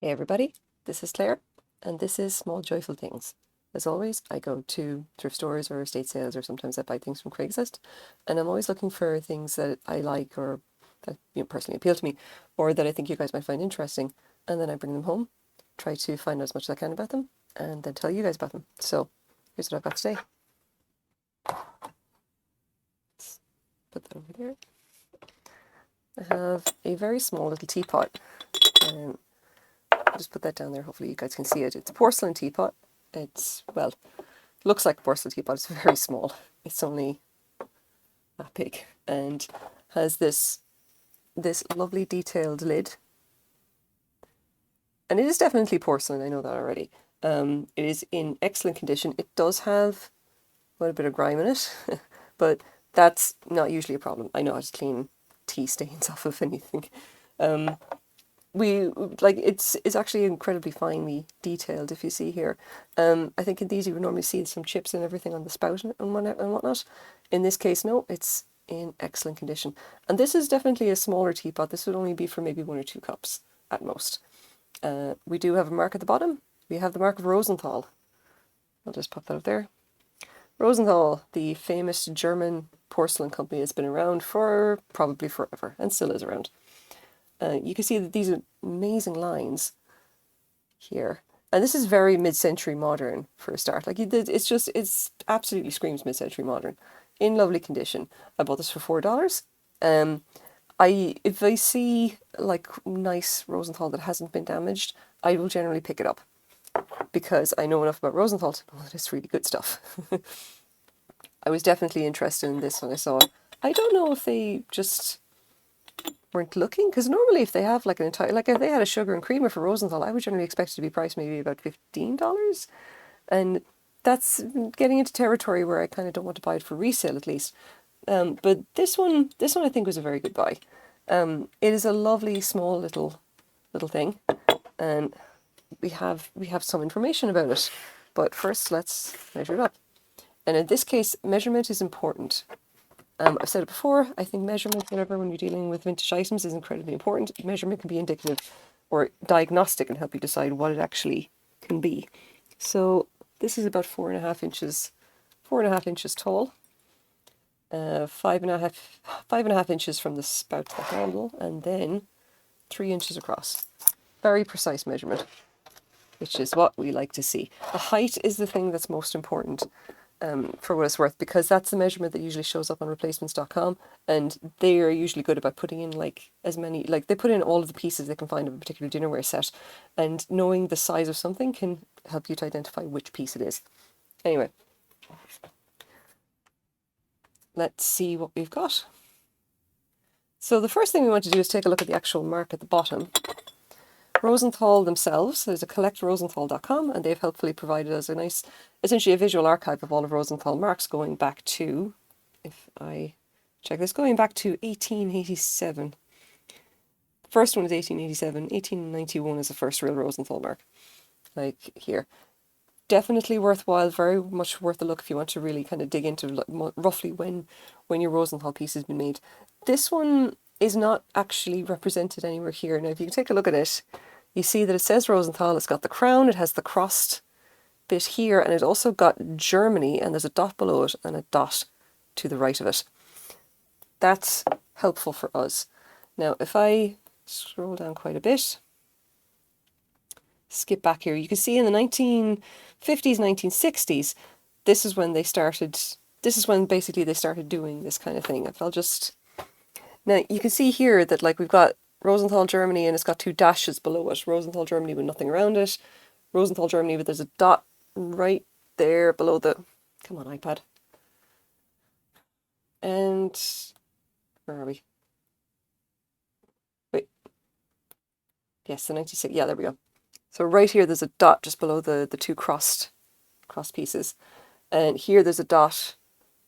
Hey everybody, this is Claire, and this is Small Joyful Things. As always, I go to thrift stores or estate sales, or sometimes I buy things from Craigslist, and I'm always looking for things that I like or that personally appeal to me, or that I think you guys might find interesting, and then I bring them home, try to find out as much as I can about them, and then tell you guys about them. So here's what I've got today. Let's put that over there. I have a very small little teapot, and I'll just put that down there. Hopefully you guys can see it. It's a porcelain teapot. It's, well, looks like a porcelain teapot. It's very small. It's only that big and has this lovely detailed lid. And it is definitely porcelain, I know that already. It is in excellent condition. It does have a little bit of grime in it, but that's not usually a problem. I know how to clean tea stains off of anything. It's actually incredibly finely detailed, if you see here. I think in these you would normally see some chips and everything on the spout and whatnot. In this case, no, it's in excellent condition. And this is definitely a smaller teapot. This would only be for maybe 1 or 2 cups at most. We do have a mark at the bottom. We have the mark of Rosenthal. I'll just pop that up there. Rosenthal, the famous German porcelain company, has been around for probably forever and still is around. You can see that these are amazing lines here. And this is very mid-century modern for a start. Like it's absolutely screams mid-century modern. In lovely condition. I bought this for $4. If I see like nice Rosenthal that hasn't been damaged, I will generally pick it up because I know enough about Rosenthal to know that it's really good stuff. I was definitely interested in this when I saw it. I don't know if they just weren't looking, because normally if they have like an entire, like if they had a sugar and creamer for Rosenthal, I would generally expect it to be priced maybe about $15, and that's getting into territory where I kind of don't want to buy it for resale at least. But this one I think was a very good buy. It is a lovely small little thing, and we have some information about it. But first, let's measure it up. And in this case, measurement is important. I've said it before, I think measurement, whatever, when you're dealing with vintage items is incredibly important. Measurement can be indicative or diagnostic and help you decide what it actually can be. So this is about 4.5 inches, 4.5 inches tall, 5.5 inches from the spout to the handle, and then 3 inches across. Very precise measurement, which is what we like to see. The height is the thing that's most important. For what it's worth, because that's the measurement that usually shows up on replacements.com, and they are usually good about putting in like as many, like they put in all of the pieces they can find of a particular dinnerware set, and knowing the size of something can help you to identify which piece it is. Anyway, let's see what we've got. So the first thing we want to do is take a look at the actual mark at the bottom. Rosenthal themselves, there's a collectrosenthal.com, and they've helpfully provided us a nice, essentially a visual archive of all of Rosenthal marks going back to, if I check this, going back to 1887. The first one is 1887, 1891 is the first real Rosenthal mark, like here. Definitely worthwhile, very much worth a look if you want to really kind of dig into roughly when your Rosenthal piece has been made. This one is not actually represented anywhere here. Now, if you can take a look at it, you see that it says Rosenthal. It's got the crown, it has the crossed bit here, and it also got Germany, and there's a dot below it and a dot to the right of it. That's helpful for us. Now, if I scroll down quite a bit, skip back here, you can see in the 1950s, 1960s, this is when basically they started doing this kind of thing. If I'll just, now you can see here that like we've got Rosenthal Germany and it's got 2 dashes below it. Rosenthal Germany with nothing around it. Rosenthal Germany, but there's a dot right there below the, come on iPad. And where are we? Wait. Yes, the 96, yeah, there we go. So right here there's a dot just below the 2 cross pieces. And here there's a dot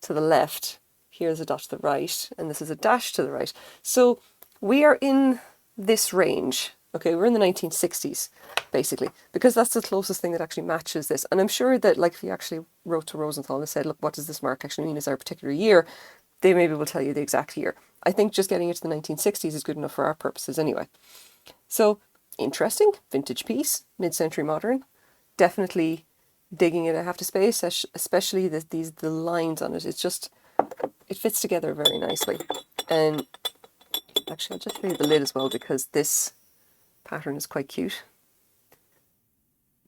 to the left. Here's a dot to the right, and this is a dash to the right. So we are in this range. Okay, we're in the 1960s, basically, because that's the closest thing that actually matches this. And I'm sure that, like, if you actually wrote to Rosenthal and said, look, what does this mark actually mean? Is there a particular year? They maybe will tell you the exact year. I think just getting into the 1960s is good enough for our purposes anyway. So interesting, vintage piece, mid-century modern. Definitely digging it, I have to say, especially the lines on it. It's just, it fits together very nicely. And actually, I'll just show you the lid as well, because this pattern is quite cute.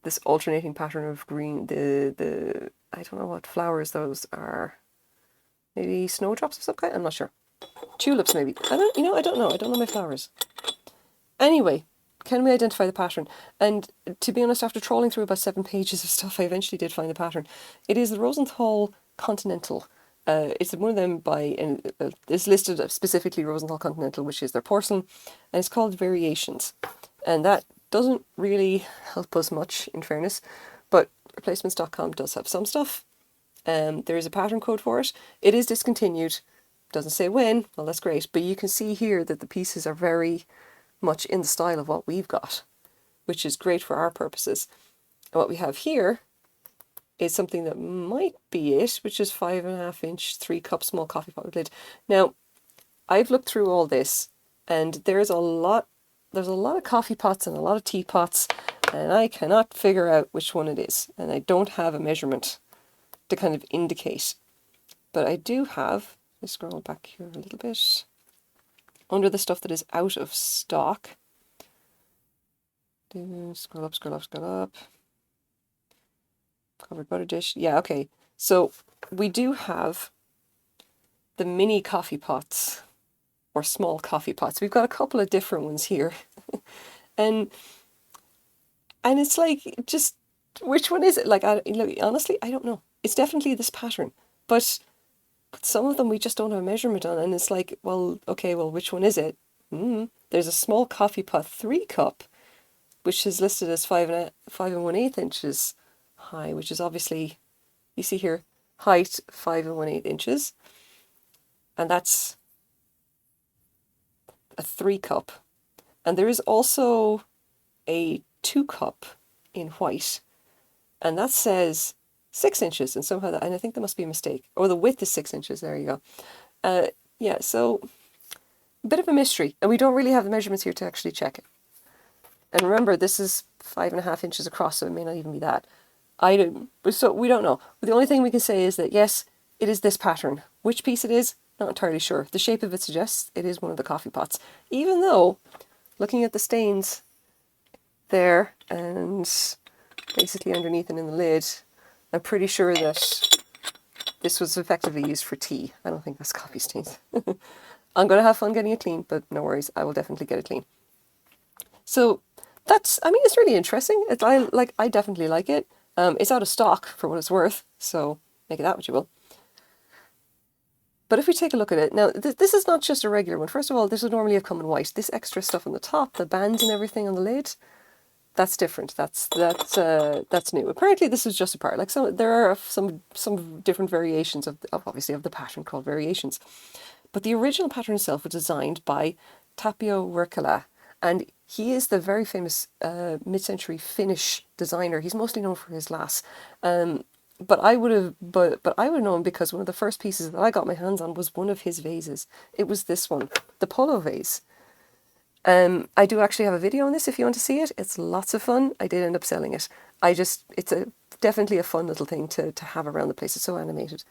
This alternating pattern of green, the I don't know what flowers those are. Maybe snowdrops of some kind? I'm not sure. Tulips, maybe. I don't know. I don't know my flowers. Anyway, can we identify the pattern? And to be honest, after trawling through about 7 pages of stuff, I eventually did find the pattern. It is the Rosenthal Continental. It's one of them by, it's listed specifically Rosenthal Continental, which is their porcelain, and it's called Variations. And that doesn't really help us much, in fairness, but replacements.com does have some stuff. There is a pattern code for it. It is discontinued. Doesn't say when. Well, that's great. But you can see here that the pieces are very much in the style of what we've got, which is great for our purposes. And what we have here is something that might be it, which is 5.5 inch, 3 cup small coffee pot with lid. Now, I've looked through all this, and there's a lot of coffee pots and a lot of teapots, and I cannot figure out which one it is, and I don't have a measurement to kind of indicate. But I do have, let's scroll back here a little bit, under the stuff that is out of stock. Scroll up, scroll up, scroll up. Covered butter dish. Yeah, okay. So we do have the mini coffee pots, or small coffee pots. We've got a couple of different ones here. and it's like, just, which one is it? Like, honestly, I don't know. It's definitely this pattern. But some of them we just don't have a measurement on. And it's like, well, okay, well, which one is it? There's a small coffee pot 3 cup, which is listed as 5 1/8 inches high, which is obviously, you see here, height 5 1/8 inches. And that's a 3 cup. And there is also a 2 cup in white. And that says 6 inches. And somehow and I think there must be a mistake. Or the width is 6 inches. There you go. Yeah, so a bit of a mystery. And we don't really have the measurements here to actually check it. And remember, this is 5.5 inches across, so it may not even be that. So we don't know. But the only thing we can say is that, yes, it is this pattern. Which piece it is, not entirely sure. The shape of it suggests it is one of the coffee pots. Even though, looking at the stains there, and basically underneath and in the lid, I'm pretty sure that this was effectively used for tea. I don't think that's coffee stains. I'm going to have fun getting it clean, but no worries, I will definitely get it clean. So that's, I mean, it's really interesting. I definitely like it. It's out of stock for what it's worth, so make it that what you will. But if we take a look at it, now this is not just a regular one. First of all, this would normally have come in white. This extra stuff on the top, the bands and everything on the lid, that's different. That's new. Apparently this is just a part. Like, there are some different variations of obviously of the pattern called Variations. But the original pattern itself was designed by Tapio Wirkkala, and he is the very famous mid-century Finnish designer. He's mostly known for his glass. But I would have known because one of the first pieces that I got my hands on was one of his vases. It was this one, the polo vase. I do actually have a video on this if you want to see it. It's lots of fun. I did end up selling it. It's definitely a fun little thing to have around the place. It's so animated.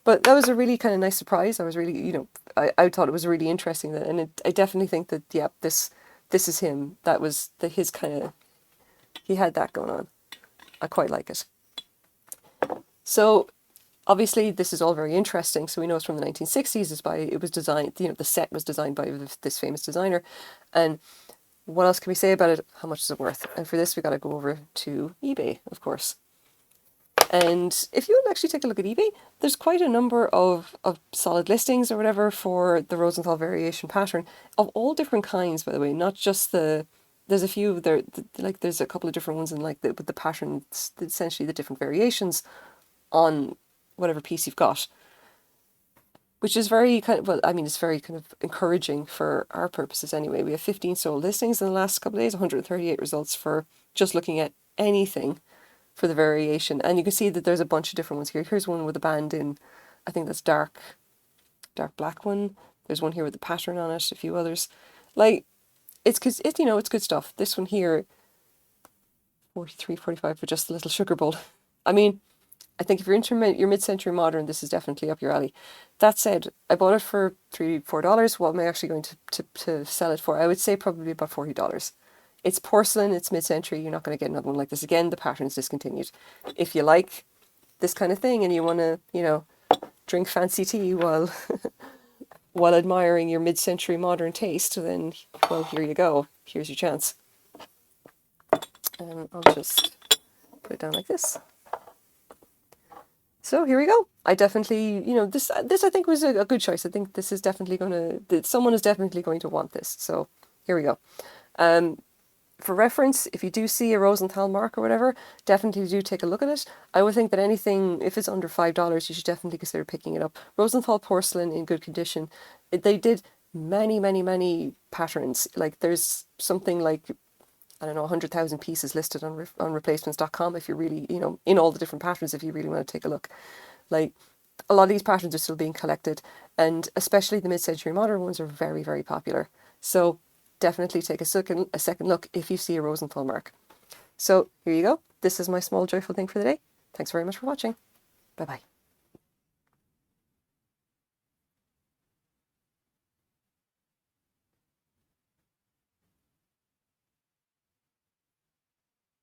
But that was a really kind of nice surprise. I was really, I thought it was really interesting. I definitely think that, yeah, this is him. That was his kind of, he had that going on. I quite like it. So obviously this is all very interesting. So we know it's from the 1960s. It was designed, the set was designed by this famous designer. And what else can we say about it? How much is it worth? And for this, we got to go over to eBay, of course. And if you would actually take a look at eBay, there's quite a number of solid listings or whatever for the Rosenthal variation pattern of all different kinds, by the way, not just there's a few there, there's a couple of different ones in with the patterns, essentially the different variations on whatever piece you've got, which is very it's very kind of encouraging for our purposes anyway. We have 15 sold listings in the last couple of days, 138 results for just looking at anything for the variation. And you can see that there's a bunch of different ones here. Here's one with a band in, I think that's dark black one. There's one here with the pattern on it, a few others. it's because it's good stuff. This one here, 43, 45 for just a little sugar bowl. I mean, I think if you're into your mid-century modern, this is definitely up your alley. That said, I bought it for $3, $4. What am I actually going to sell it for? I would say probably about $40. It's porcelain, it's mid-century, you're not going to get another one like this again. The pattern's discontinued. If you like this kind of thing and you want to, drink fancy tea while admiring your mid-century modern taste, then, well, here you go. Here's your chance. And I'll just put it down like this. So here we go. I definitely, this I think was a good choice. I think this is definitely someone is definitely going to want this. So here we go. For reference, if you do see a Rosenthal mark or whatever, definitely do take a look at it. I would think that anything, if it's under $5, you should definitely consider picking it up. Rosenthal porcelain in good condition. They did many, many, many patterns. Like there's something like, I don't know, 100,000 pieces listed on replacements.com if you're really, in all the different patterns if you really want to take a look. Like a lot of these patterns are still being collected, and especially the mid-century modern ones are very, very popular. So definitely take a second look if you see a Rosenthal mark. So here you go. This is my small joyful thing for the day. Thanks very much for watching. Bye-bye.